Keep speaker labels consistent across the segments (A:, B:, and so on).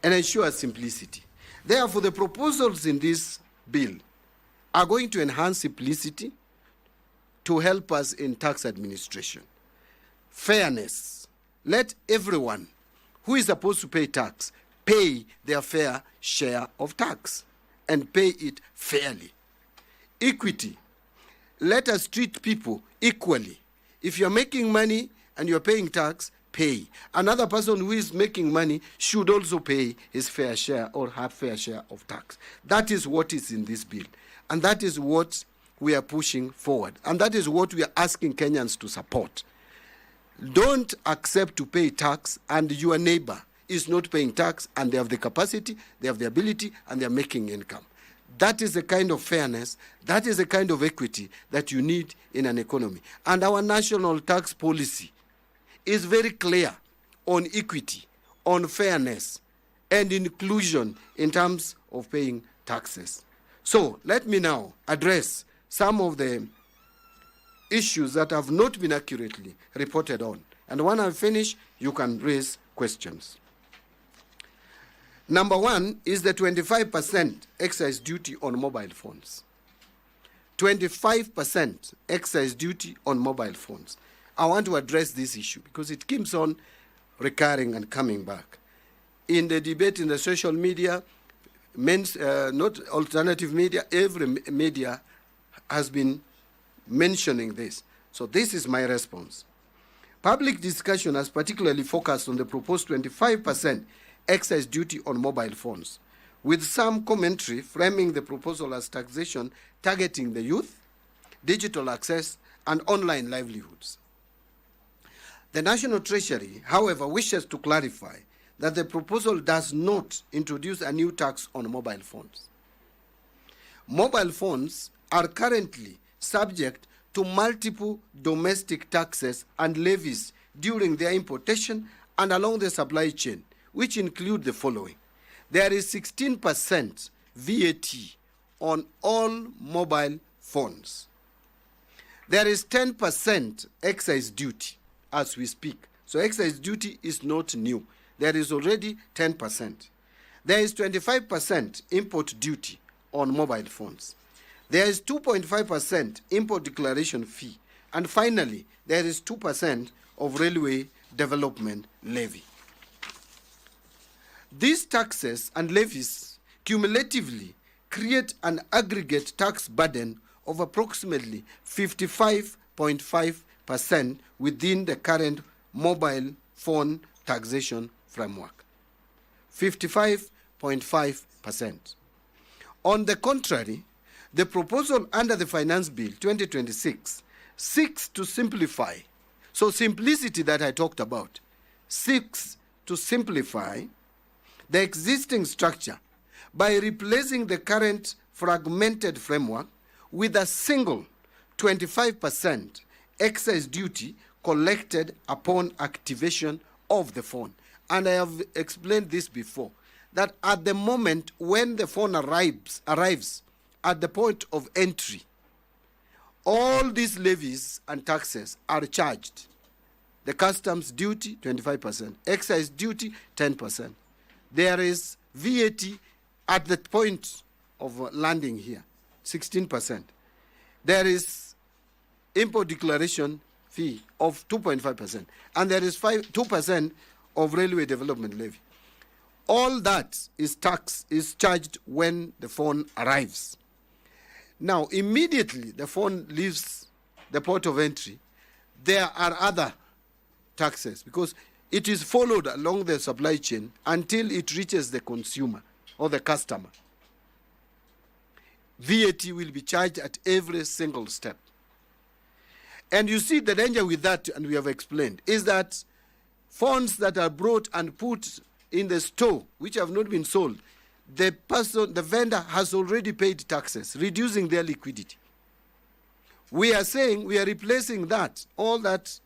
A: and ensure simplicity. Therefore, the proposals in this bill are going to enhance simplicity to help us in tax administration. Fairness. Let everyone who is supposed to pay tax pay their fair share of tax and pay it fairly. Equity. Let us treat people equally. If you're making money and you're paying tax, pay. Another person who is making money should also pay his fair share or her fair share of tax. That is what is in this bill. And that is what we are pushing forward. And that is what we are asking Kenyans to support. Don't accept to pay tax and your neighbor is not paying tax and they have the capacity, they have the ability, and they are making income. That is the kind of fairness, that is the kind of equity that you need in an economy. And our national tax policy is very clear on equity, on fairness, and inclusion in terms of paying taxes. So let me now address some of the issues that have not been accurately reported on. And when I finish, you can raise questions. Number one is the 25% excise duty on mobile phones. 25% excise duty on mobile phones. I want to address this issue because it keeps on recurring and coming back. In the debate in the social media, not alternative media, every media has been mentioning this. So this is my response. Public discussion has particularly focused on the proposed 25% excise duty on mobile phones, with some commentary framing the proposal as taxation targeting the youth, digital access, and online livelihoods. The National Treasury, however, wishes to clarify that the proposal does not introduce a new tax on mobile phones. Mobile phones are currently subject to multiple domestic taxes and levies during their importation and along the supply chain, which include the following. There is 16% VAT on all mobile phones. There is 10% excise duty as we speak. So excise duty is not new. There is already 10%. There is 25% import duty on mobile phones. There is 2.5% import declaration fee. And finally, there is 2% of railway development levy. These taxes and levies cumulatively create an aggregate tax burden of approximately 55.5% within the current mobile phone taxation framework. 55.5%. On the contrary, the proposal under the Finance Bill 2026 seeks to simplify. So simplicity that I talked about seeks to simplify the existing structure by replacing the current fragmented framework with a single 25% excise duty collected upon activation of the phone. And I have explained this before, that at the moment when the phone arrives at the point of entry, all these levies and taxes are charged. The customs duty, 25%, excise duty, 10%. There is VAT at the point of landing here, 16%. There is import declaration fee of 2.5%. And there is 2% of railway development levy. All that is charged when the phone arrives. Now, immediately the phone leaves the port of entry, there are other taxes because it is followed along the supply chain until it reaches the consumer or the customer. VAT will be charged at every single step. And you see the danger with that, and we have explained, is that phones that are brought and put in the store, which have not been sold, the vendor has already paid taxes, reducing their liquidity. We are saying we are replacing that, all that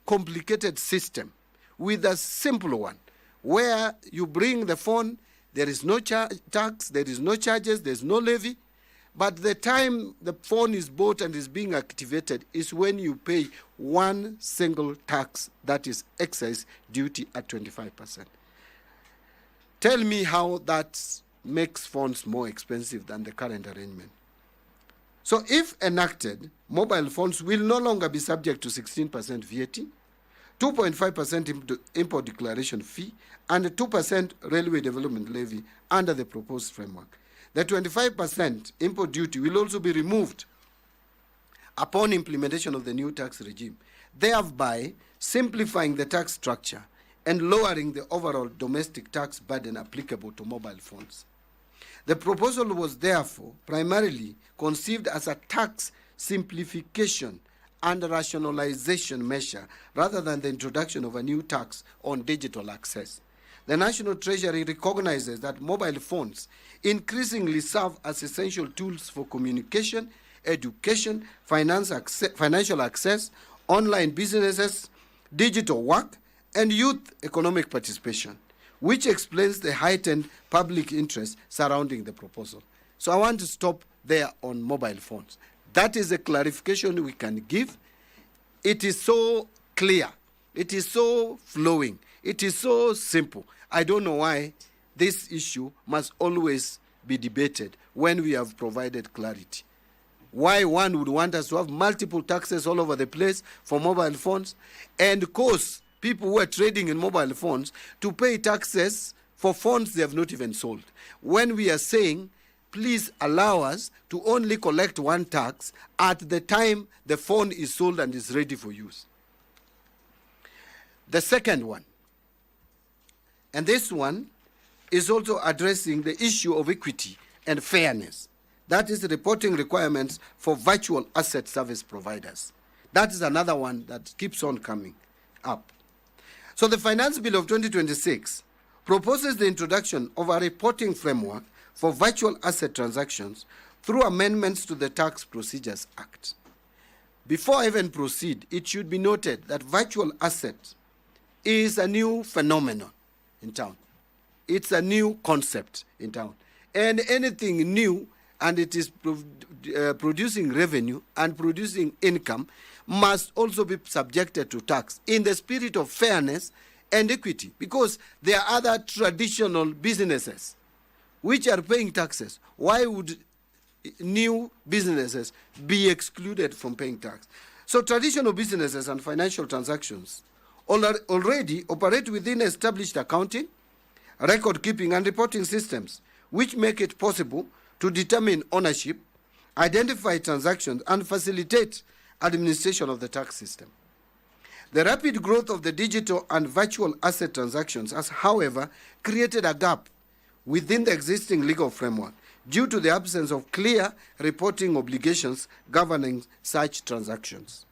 A: complicated system, with a simple one, where you bring the phone, there is no tax, there is no charges, there is no levy, but the time the phone is bought and is being activated is when you pay one single tax, that is excise duty at 25%. Tell me how that makes phones more expensive than the current arrangement. So if enacted, mobile phones will no longer be subject to 16% VAT, 2.5% import declaration fee, and a 2% railway development levy under the proposed framework. The 25% import duty will also be removed upon implementation of the new tax regime, thereby simplifying the tax structure and lowering the overall domestic tax burden applicable to mobile phones. The proposal was therefore primarily conceived as a tax simplification and rationalization measure rather than the introduction of a new tax on digital access. The National Treasury recognizes that mobile phones increasingly serve as essential tools for communication, education, financial access, online businesses, digital work, and youth economic participation, which explains the heightened public interest surrounding the proposal. So I want to stop there on mobile phones. That is a clarification we can give. It is so clear. It is so flowing. It is so simple. I don't know why this issue must always be debated when we have provided clarity. Why one would want us to have multiple taxes all over the place for mobile phones and cause people who are trading in mobile phones to pay taxes for phones they have not even sold. When we are saying, please allow us to only collect one tax at the time the phone is sold and is ready for use. The second one, and this one is also addressing the issue of equity and fairness. That is the reporting requirements for virtual asset service providers. That is another one that keeps on coming up. So the Finance Bill of 2026 proposes the introduction of a reporting framework for virtual asset transactions through amendments to the Tax Procedures Act. Before I even proceed, it should be noted that virtual asset is a new phenomenon in town. It's a new concept in town. And anything new and it is producing revenue and producing income must also be subjected to tax in the spirit of fairness and equity, because there are other traditional businesses which are paying taxes. Why would new businesses be excluded from paying tax? So traditional businesses and financial transactions already operate within established accounting, record keeping and reporting systems, which make it possible to determine ownership, identify transactions, and facilitate administration of the tax system. The rapid growth of the digital and virtual asset transactions has, however, created a gap within the existing legal framework due to the absence of clear reporting obligations governing such transactions.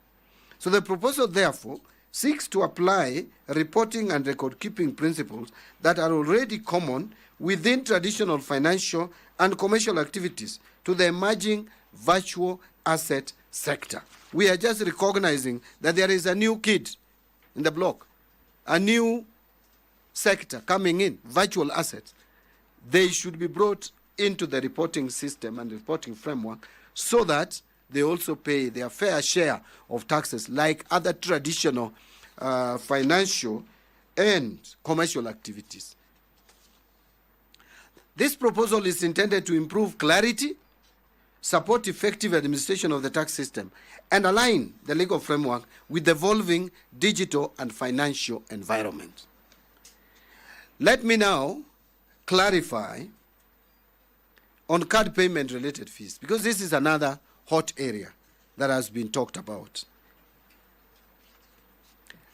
A: So the proposal, therefore, seeks to apply reporting and record-keeping principles that are already common within traditional financial and commercial activities to the emerging virtual asset sector. We are just recognizing that there is a new kid in the block, a new sector coming in, virtual assets. They should be brought into the reporting system and reporting framework so that they also pay their fair share of taxes like other traditional financial and commercial activities. This proposal is intended to improve clarity, support effective administration of the tax system, and align the legal framework with the evolving digital and financial environment. Let me now clarify on card payment related fees, because this is another hot area that has been talked about.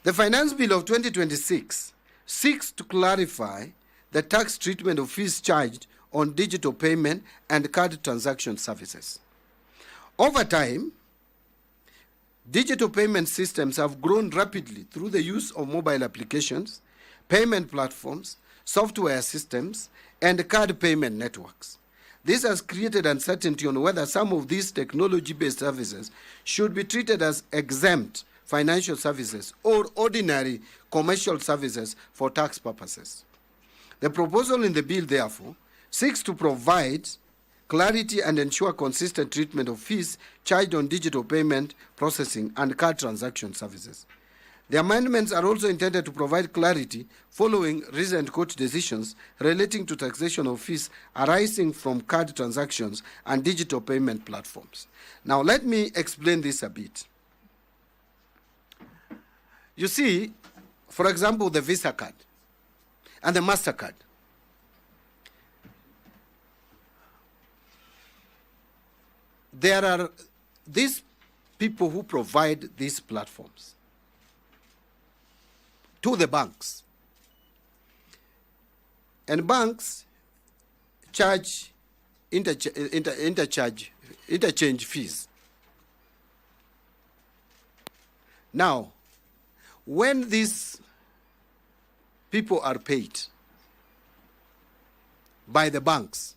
A: The Finance Bill of 2026 seeks to clarify the tax treatment of fees charged on digital payment and card transaction services. Over time, digital payment systems have grown rapidly through the use of mobile applications, payment platforms, software systems, and card payment networks. This has created uncertainty on whether some of these technology-based services should be treated as exempt financial services or ordinary commercial services for tax purposes. The proposal in the bill, therefore, seeks to provide clarity and ensure consistent treatment of fees charged on digital payment processing and card transaction services. The amendments are also intended to provide clarity following recent court decisions relating to taxation of fees arising from card transactions and digital payment platforms. Now, let me explain this a bit. You see, for example, the Visa card and the MasterCard. There are these people who provide these platforms to the banks. And banks charge interchange fees. Now, when these people are paid by the banks,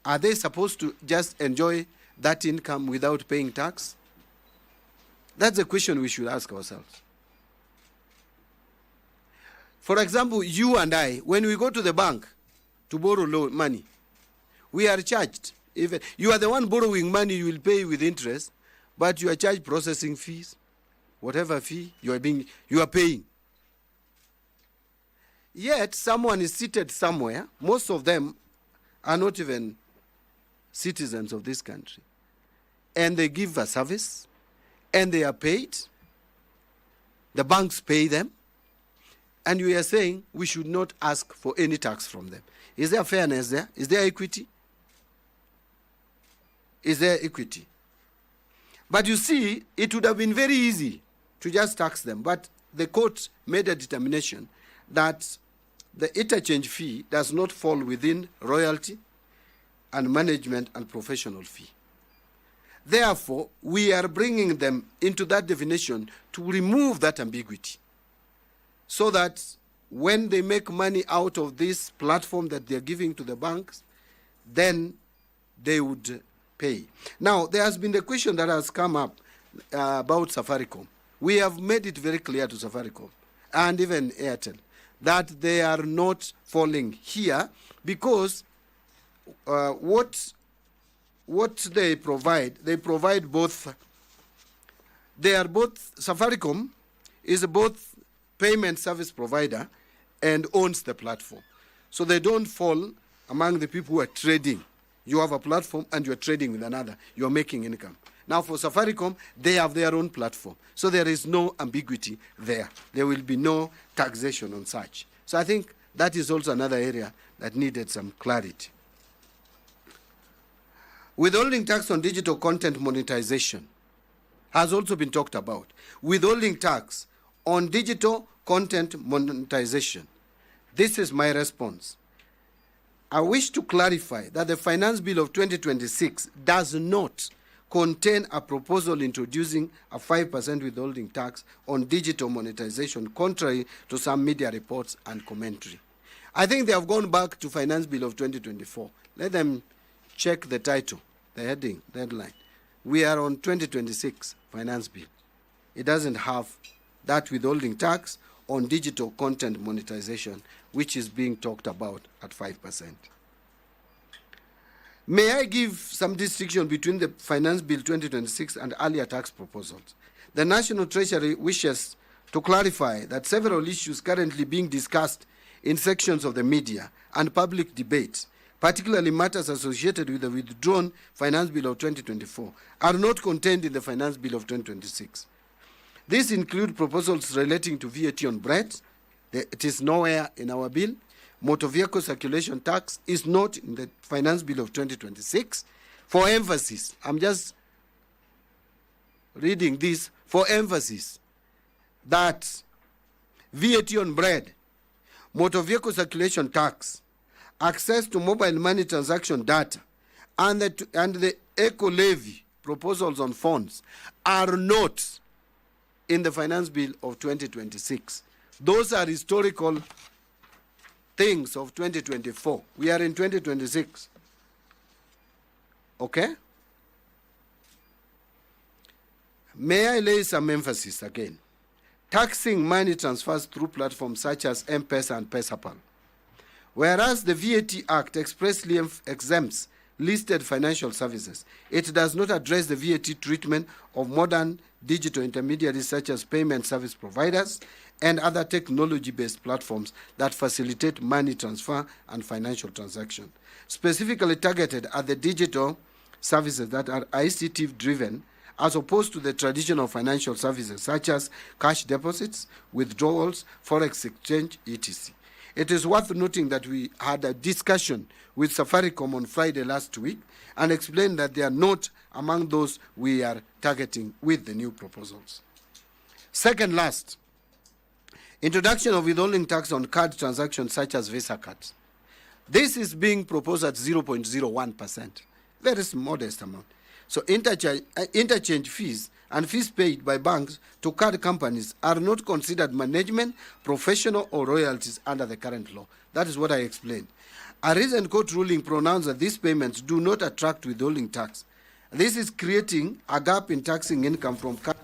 A: are they supposed to just enjoy that income without paying tax? That's a question we should ask ourselves. For example, you and I, when we go to the bank to borrow money, we are charged. If you are the one borrowing money, you will pay with interest, but you are charged processing fees, whatever fee you are paying. Yet someone is seated somewhere. Most of them are not even citizens of this country, and they give a service, and they are paid. The banks pay them, and we are saying we should not ask for any tax from them. Is there fairness there? Is there equity? Is there equity? But you see, it would have been very easy to just tax them, but the court made a determination that the interchange fee does not fall within royalty and management and professional fee. Therefore, we are bringing them into that definition to remove that ambiguity, so that when they make money out of this platform that they're giving to the banks, then they would pay. Now, there has been the question that has come up about Safaricom. We have made it very clear to Safaricom and even Airtel that they are not falling here, because what they provide both. They are both. Safaricom is both payment service provider and owns the platform, so they don't fall among the people who are trading. You have a platform and you are trading with another. You are making income. Now, for Safaricom, they have their own platform, so there is no ambiguity there. There will be no taxation on such. So I think that is also another area that needed some clarity. Withholding tax on digital content monetization has also been talked about. Withholding tax on digital content monetization. This is my response. I wish to clarify that the Finance Bill of 2026 does not contain a proposal introducing a 5% withholding tax on digital monetization, contrary to some media reports and commentary. I think they have gone back to Finance Bill of 2024. Let them check the title, the heading, the headline. We are on 2026 Finance Bill. It doesn't have that withholding tax on digital content monetization, which is being talked about at 5%. May I give some distinction between the Finance Bill 2026 and earlier tax proposals? The National Treasury wishes to clarify that several issues currently being discussed in sections of the media and public debate, particularly matters associated with the withdrawn Finance Bill of 2024, are not contained in the Finance Bill of 2026. These include proposals relating to VAT on bread. It is nowhere in our bill. Motor vehicle circulation tax is not in the Finance Bill of 2026. For emphasis, I'm just reading this for emphasis, that VAT on bread, motor vehicle circulation tax, access to mobile money transaction data, and the eco levy proposals on phones are not in the Finance Bill of 2026. Those are historical things of 2024. We are in 2026. Okay? May I lay some emphasis again? Taxing money transfers through platforms such as M-Pesa and PesaPal. Whereas the VAT Act expressly exempts listed financial services, it does not address the VAT treatment of modern digital intermediaries such as payment service providers and other technology-based platforms that facilitate money transfer and financial transaction. Specifically targeted are the digital services that are ICT-driven as opposed to the traditional financial services such as cash deposits, withdrawals, forex exchange, etc. It is worth noting that we had a discussion with Safaricom on Friday last week and explained that they are not among those we are targeting with the new proposals. Second last, introduction of withholding tax on card transactions such as Visa cards. This is being proposed at 0.01%, very modest amount. So interchange fees and fees paid by banks to card companies are not considered management, professional, or royalties under the current law. That is what I explained. A recent court ruling pronounced that these payments do not attract withholding tax. This is creating a gap in taxing income from card